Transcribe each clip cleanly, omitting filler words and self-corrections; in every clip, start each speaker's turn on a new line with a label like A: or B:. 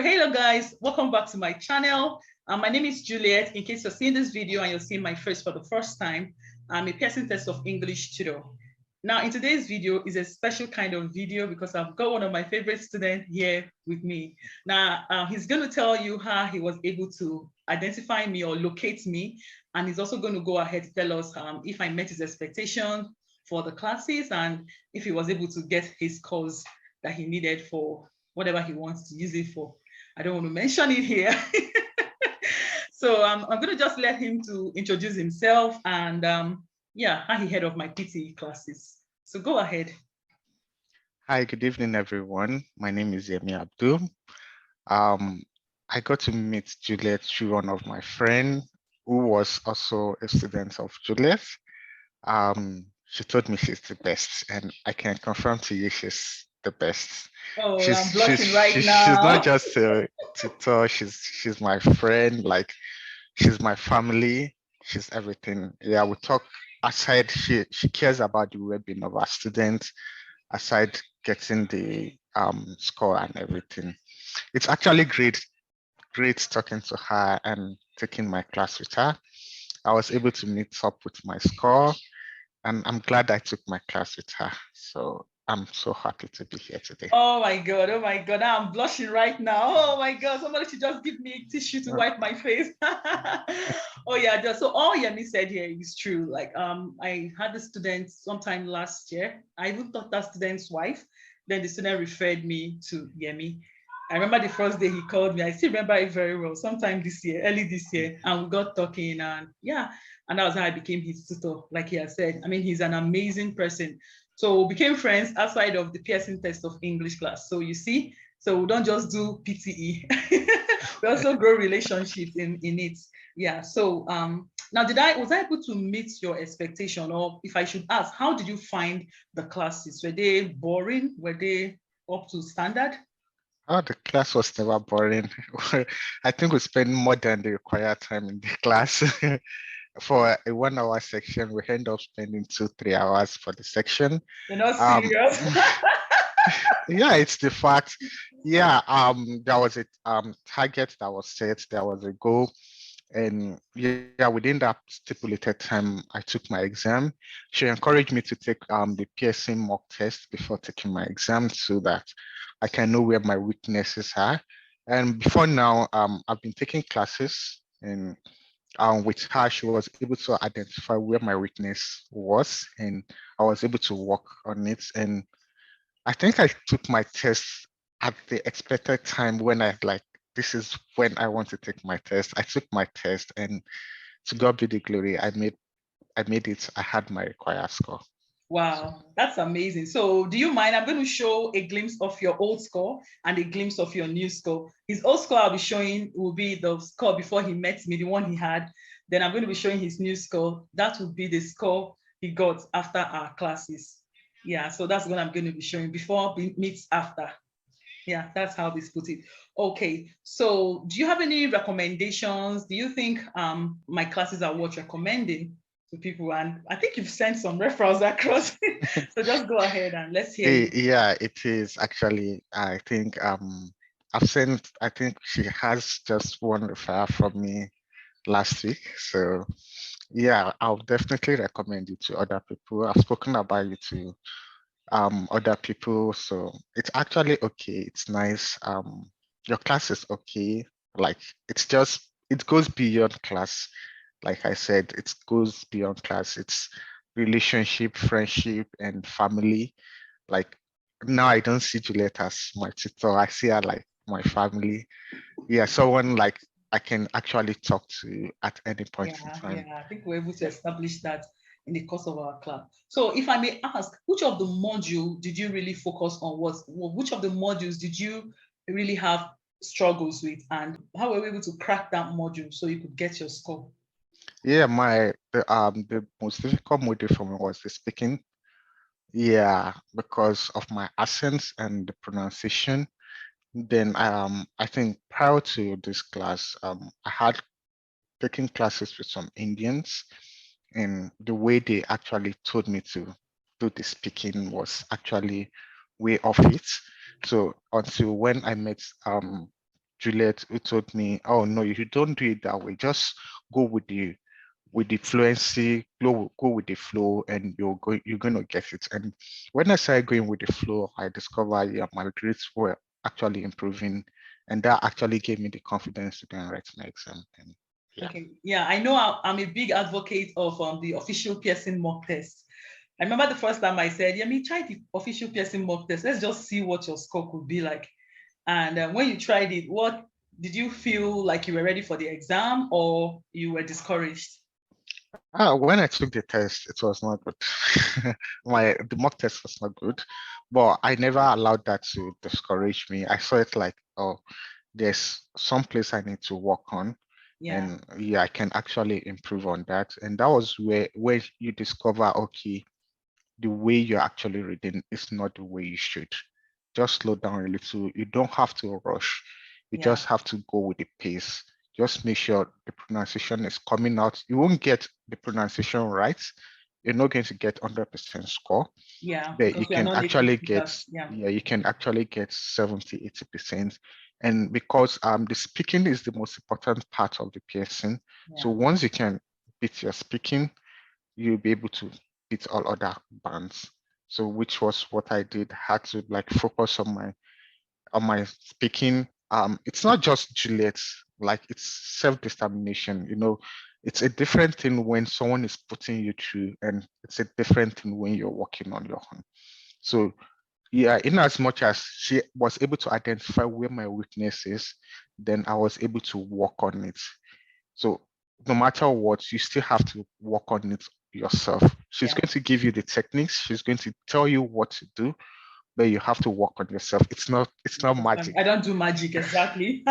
A: Hello guys, welcome back to my channel. My name is Juliet. In case you're seeing this video and you're seeing my face for the first time, I'm a Pearson Test of English tutor. Now in today's video is a special kind of video because I've got one of my favorite students here with me. Now he's going to tell you how he was able to identify me or locate me, and he's also going to go ahead to tell us if I met his expectation for the classes and if he was able to get his scores that he needed for whatever he wants to use it for. I don't want to mention it here. So I'm going to just let him to introduce himself and how he heard of my PTE classes. So go ahead.
B: Hi, good evening, everyone. My name is Yemi Abdul. I got to meet Juliet through one of my friends who was also a student of Juliet. She told me she's the best, and I can confirm to you she's the best.
A: Oh, I'm blushing right now.
B: She's not just a tutor, she's my friend, like she's my family, she's everything. Yeah, we talk aside, she cares about the well-being of our students, aside getting the score and everything. It's actually great talking to her and taking my class with her. I was able to meet up with my score, and I'm glad I took my class with her. So I'm so happy to be here today.
A: Oh my God, I'm blushing right now. Oh my God, somebody should just give me a tissue to wipe my face. Oh yeah, so all Yemi said here is true. Like I had a student sometime last year. I even thought that student's wife. Then the student referred me to Yemi. I remember the first day he called me. I still remember it very well. Sometime this year, early this year, and we got talking, and and that was how I became his tutor. Like he has said, I mean, he's an amazing person. So we became friends outside of the Pearson Test of English class. So you see, so we don't just do PTE. We also grow relationships in it. Yeah. So now was I able to meet your expectation? Or if I should ask, how did you find the classes? Were they boring? Were they up to standard?
B: Oh, the class was never boring. I think we spent more than the required time in the class. For a 1 hour section, we end up spending 2-3 hours for the section.
A: You're not serious.
B: Yeah, it's the fact. Yeah, there was a target that was set, there was a goal. And yeah, within that stipulated time, I took my exam. She encouraged me to take the Pearson mock test before taking my exam so that I can know where my weaknesses are. And before now, I've been taking classes, and with her, she was able to identify where my weakness was, and I was able to work on it. And I think I took my test at the expected time when this is when I want to take my test. I took my test, and to God be the glory, I made it. I had my required score.
A: Wow, that's amazing. So do you mind? I'm going to show a glimpse of your old score and a glimpse of your new score. His old score I'll be showing will be the score before he met me, the one he had. Then I'm going to be showing his new score. That would be the score he got after our classes. Yeah, so that's what I'm going to be showing before meets after. Yeah, that's how this put it. Okay, so do you have any recommendations? Do you think my classes are worth recommending to people? And I think you've sent some referrals across. So just go ahead and let's hear you.
B: Yeah, it is actually. I think I think she has just one referral from me last week. So yeah, I'll definitely recommend you to other people. I've spoken about you to other people, so it's actually okay. It's nice. Your class is okay. Like it goes beyond class. Like I said, it goes beyond class. It's relationship, friendship, and family. Like now I don't see Juliet as my tutor. I see her like my family. Yeah, someone like I can actually talk to at any point in time.
A: Yeah, I think we're able to establish that in the course of our class. So if I may ask, which of the module did you really focus on? Which of the modules did you really have struggles with, and how were we able to crack that module so you could get your score?
B: Yeah, the most difficult module for me was the speaking. Yeah, because of my accents and the pronunciation. Then I think prior to this class, I had taken classes with some Indians, and the way they actually told me to do the speaking was actually way off it. So until when I met Juliet, who told me, oh no, you don't do it that way. Just go with the fluency, go with the flow, and you're gonna get it. And when I started going with the flow, I discovered, yeah, my grades were actually improving, and that actually gave me the confidence to go and write my exam. And yeah.
A: Okay, yeah, I know I'm a big advocate of the official Pearson mock test. I remember the first time I said, yeah, me try the official Pearson mock test. Let's just see what your score could be like. And when you tried it, what did you feel like you were ready for the exam, or you were discouraged?
B: When I took the test, it was not good. The mock test was not good, but I never allowed that to discourage me. I saw it like, oh, there's some place I need to work on.
A: Yeah.
B: And yeah, I can actually improve on that. And that was where you discover, okay, the way you're actually reading is not the way you should. Just slow down a little. You don't have to rush. You
A: Yeah.
B: just have to go with the pace. Just make sure the pronunciation is coming out. You won't get the pronunciation right. You're not going to get 100% score.
A: Yeah,
B: But you can actually get,
A: yeah,
B: you can actually get 70, 80%. And because the speaking is the most important part of the Pearson.
A: yeah.
B: So once you can beat your speaking, you'll be able to beat all other bands. So which was what I did. I had to like focus on my speaking. It's not just Juliet, like it's self-determination. It's a different thing when someone is putting you through, and it's a different thing when you're working on your own. So yeah, in as much as she was able to identify where my weakness is, then I was able to work on it. So no matter what, you still have to work on it yourself. She's going to give you the techniques. She's going to tell you what to do, but you have to work on yourself. It's not magic.
A: I don't do magic, exactly.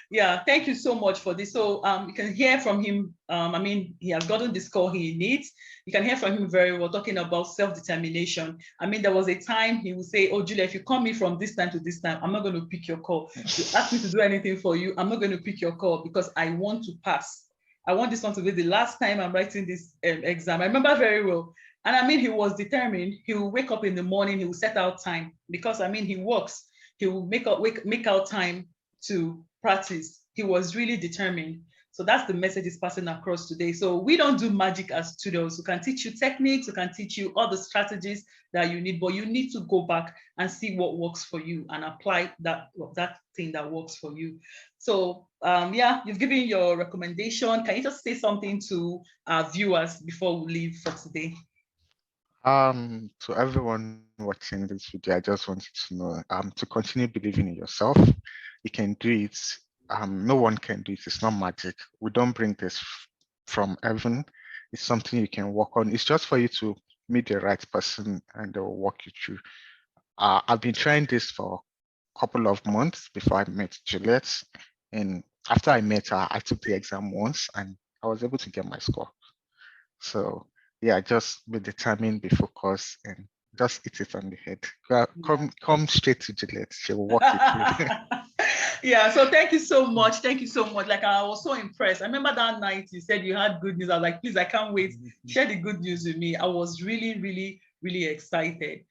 A: Yeah, thank you so much for this. So you can hear from him. I mean, he has gotten the score he needs. You can hear from him very well, talking about self-determination. I mean, there was a time he would say, oh, Julia, if you call me from this time to this time, I'm not going to pick your call. You ask me to do anything for you, I'm not going to pick your call because I want to pass. I want this one to be the last time I'm writing this exam. I remember very well. And I mean, he was determined. He will wake up in the morning, he will set out time because I mean, he works. He will make out time to practice. He was really determined. So that's the message is passing across today. So we don't do magic as tutors. We can teach you techniques, we can teach you all the strategies that you need, but you need to go back and see what works for you and apply that thing that works for you. So yeah, you've given your recommendation. Can you just say something to our viewers before we leave for today?
B: To everyone watching this video, I just wanted to know to continue believing in yourself. You can do it. No one can do it. It's not magic. We don't bring this from heaven. It's something you can work on. It's just for you to meet the right person and they will walk you through. I've been trying this for a couple of months before I met Juliet. And after I met her, I took the exam once and I was able to get my score. So yeah, just be determined, be focused, and just hit it on the head. Come straight to Juliet. She will walk you through.
A: Yeah, so thank you so much. Thank you so much. Like, I was so impressed. I remember that night you said you had good news. I was like, please, I can't wait. Share the good news with me. I was really, really, really excited.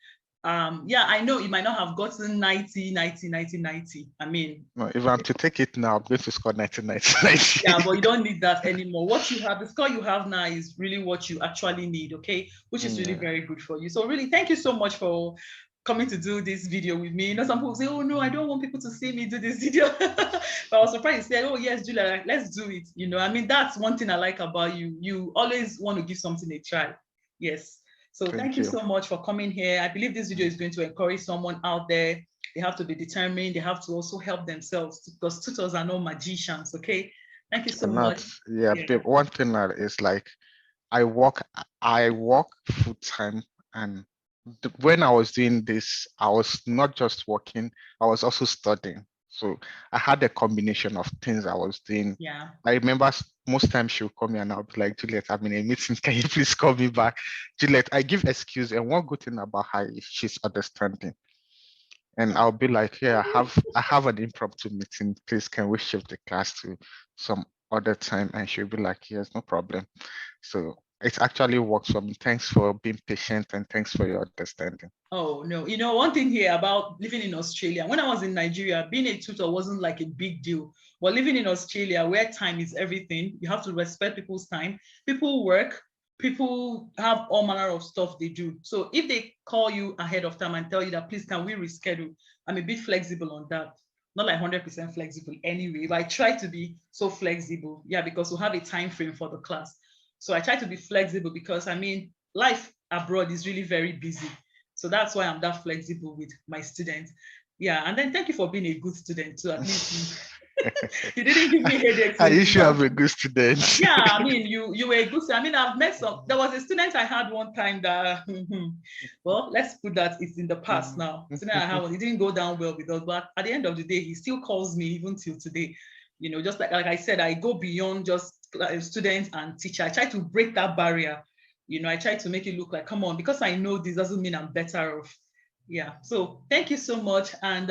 A: Yeah, I know you might not have gotten 90. I mean,
B: no, if I'm to take it now, I'm going to score 90.
A: Yeah, but you don't need that anymore. What you have, the score you have now is really what you actually need, okay? Which is really very good for you. So really, thank you so much for coming to do this video with me. You know, some people say, oh no, I don't want people to see me do this video. But I was surprised you said, oh yes, Julia, let's do it. You know, I mean, that's one thing I like about you. You always want to give something a try. Yes. So thank you so much for coming here. I believe this video is going to encourage someone out there. They have to be determined. They have to also help themselves because tutors are no magicians, okay? Thank you so much.
B: Yeah, one thing that is like, I work full time, and when I was doing this, I was not just working, I was also studying. So I had a combination of things I was doing.
A: Yeah.
B: I remember most times she'll call me and I'll be like, Juliet, I'm in a meeting. Can you please call me back? Juliet, I give excuse. And one good thing about her is she's understanding. And I'll be like, yeah, I have an impromptu meeting. Please, can we shift the class to some other time? And she'll be like, yes, no problem. So it actually works for me. Thanks for being patient and thanks for your understanding.
A: Oh, no. You know, one thing here about living in Australia, when I was in Nigeria, being a tutor wasn't like a big deal. But living in Australia, where time is everything, you have to respect people's time. People work, people have all manner of stuff they do. So if they call you ahead of time and tell you that, please, can we reschedule? I'm a bit flexible on that. Not like 100% flexible anyway, but I try to be so flexible. Yeah, because we have a time frame for the class. So I try to be flexible because, I mean, life abroad is really very busy. So that's why I'm that flexible with my students. Yeah, and then thank you for being a good student too. At least you didn't give me headaches.
B: I usually have a good student.
A: Yeah, I mean, you were a good student. I mean, I've met some. There was a student I had one time that, well, let's put that it's in the past now. Student I had, he didn't go down well with us, but at the end of the day, he still calls me even till today. You know, just like I said, I go beyond just students and teacher. I try to break that barrier. You know, I try to make it look like, come on, because I know this doesn't mean I'm better off. Yeah. So thank you so much. And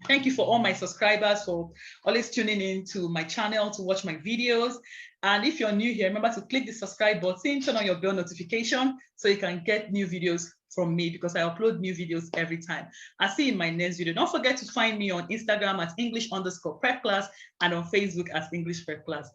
A: thank you for all my subscribers for always tuning in to my channel to watch my videos. And if you're new here, remember to click the subscribe button, turn on your bell notification so you can get new videos from me because I upload new videos every time. I'll see you in my next video. Don't forget to find me on Instagram at English_prep class and on Facebook as English Prep Class.